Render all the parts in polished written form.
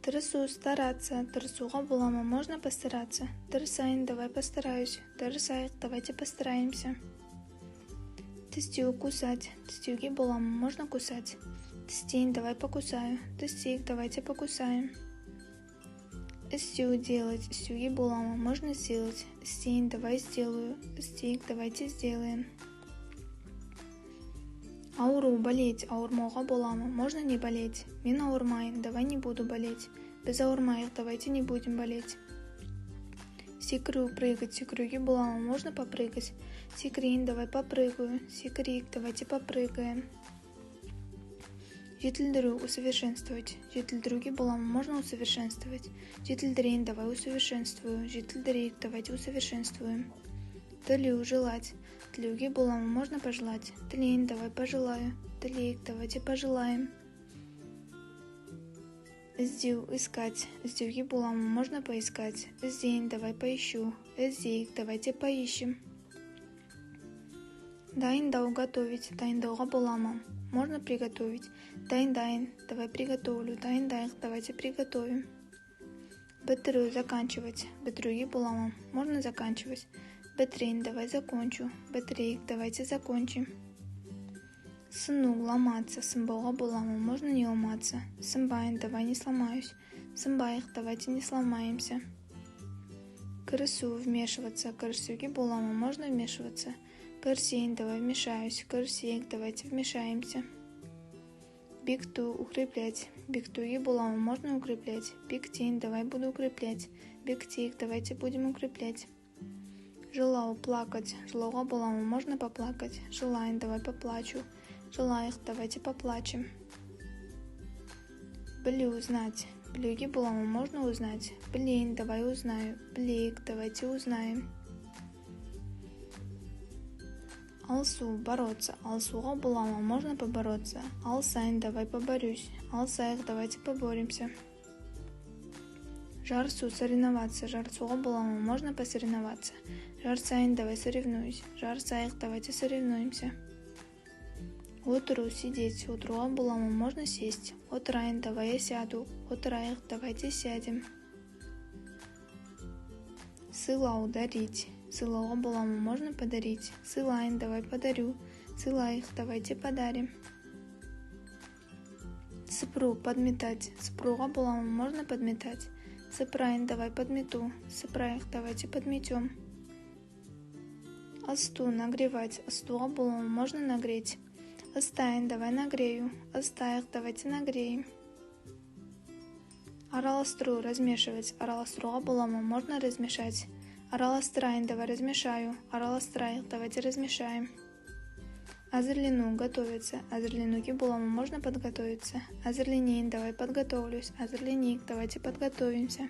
Тырысу, стараться. Тырысуға боламы, можно постараться. Тырысайын, давай постараюсь. Тырысайық, давайте постараемся. Тістеу, кусать. Тістеуге боламы, можно кусать. Тістейін, давай покусаю. Тістейік, давайте покусаем. Істеу, делать. Істеуге боламы, можно сделать. Істейін, давай сделаю. Істейік, давайте сделаем. Ауру, болеть. Ауырмауға боламы, можно не болеть. Мен ауырмайын, давай не буду болеть. Біз ауырмайық, давайте не будем болеть. Секіру, прыгать. Секіруге боламы, можно попрыгать. Секірейін, давай попрыгаю. Секірейік, давайте попрыгаем. Жетілдіру, усовершенствовать. Жетілдіруге боламы, можно усовершенствовать. Жетілдірейін, давай усовершенствую. Жетілдірейік, давайте усовершенствуем. Тілеу, желать. Тілеуге боламы, можно пожелать. Тілейін, давай пожелаю. Тілейік, давайте пожелаем. Іздеу, искать. Іздеуге боламы, можно поискать. Іздейін, давай поищу. Іздейік, давайте поищем. Дайындау, готовить. Дайындауға боламы, можно приготовить. Дайындайын, давай приготовлю. Дайындайық, давайте приготовим. Бітіру, заканчивать. Бітіруге боламы, можно заканчивать. Бітрейін, давай закончу. Бітрейік, давайте закончим. Сыну, ломаться. Сымбауға боламы, можно не ломаться. Сымбайын, давай не сломаюсь. Сымбайық, давайте не сломаемся. Кірісу, вмешиваться. Кірісуге боламы, можно вмешиваться. Кірісейін, давай вмешаюсь. Кірісейік, давайте вмешаемся. Бікту, укреплять. Біктуге боламы, можно укреплять. Біктейін, давай буду укреплять. Біктейік, давайте будем укреплять. Желау, плакать. Желауға боламы, можно поплакать. Желайын, давай поплачу. Желайық, давайте поплачем. Білу, знать. Білуге боламы, можно узнать. Білейін, давай узнаю. Білейік, давайте узнаем. Алсу, бороться. Алсуға боламы, можно побороться. Алсайын, давай поборюсь. Алсайық, давайте поборемся. Жарсу, соревноваться. Жарсуға боламы, можно посоревноваться. Жарсайын, давай соревнуюсь. Жарсайық, давайте соревнуемся. Отыру, сидеть. Отыруға боламы, можно сесть. Отырайын, давай я сяду. Отырайық, давайте сядем. Сыйлау, дарить. Сыйлауға боламы, можно подарить. Сыйлайын, давай подарю. Сыйлайық, давайте подарим. Сыпру, подметать. Сыпруға боламы, можно подметать. Сыпрайын, давай подмету. Сыпрайық, давайте подметем. Асту, нагревать. Астуға боламы, можно нагреть. Астайын, давай нагрею. Астайық, давайте нагреем. Араластыру, размешивать. Араластыруға боламы, можно размешать. Араластырайын, давай размешаю. Араластырайық, давайте размешаем. Әзірлену, готовиться. Әзірленуге боламы, можно подготовиться. Әзірленейін, давай подготовлюсь. Әзірленейік, давайте подготовимся.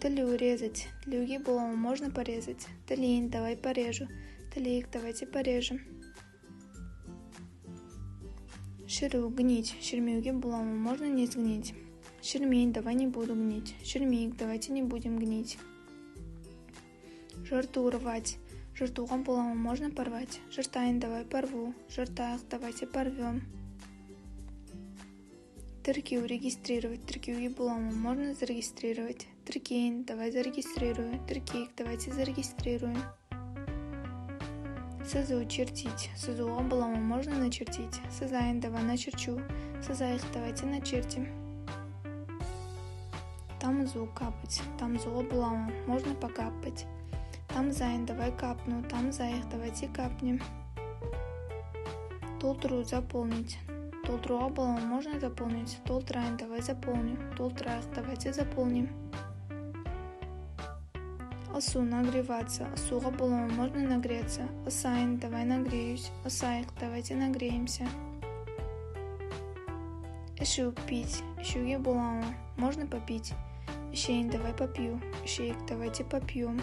Тілеу, резать. Тілеуге боламы, можно порезать. Тілейін, давай порежу. Тілейік, давайте порежем. Шіру, гнить. Шірмеуге боламы, можно не сгнить. Шірмейін, давай не буду гнить. Шірмейік, давайте не будем гнить. Жырту, рвать. Жыртуға боламы, можно порвать. Жыртайын, давай порву. Жыртайық, давайте порвем. Тіркеу, регистрировать. Тіркеуге боламы, можно зарегистрировать. Тіркейін, давай зарегистрирую. Тіркейік, давайте зарегистрируем. Сызу, чертить. Сызуға боламы, можно начертить. Сызайын, давай начерчу. Сызайық, давайте начертим. Тамзу, капать. Тамзуға боламы, можно покапать. Тамзайын, давай капну. Тамзайық, давайте капнем. Толтыру, заполнить. Толтыруға боламы, можно заполнить. Толтырайын, давай заполню. Толтырайық, давайте заполним. Асу, нагреваться. Асуға боламы, можно нагреться. Асайын, давай нагреюсь. Асайық, давайте нагреемся. Ішу, пить. Ішуге боламы, можно попить. Ішейін, давай попью. Ішейік, давайте попьем.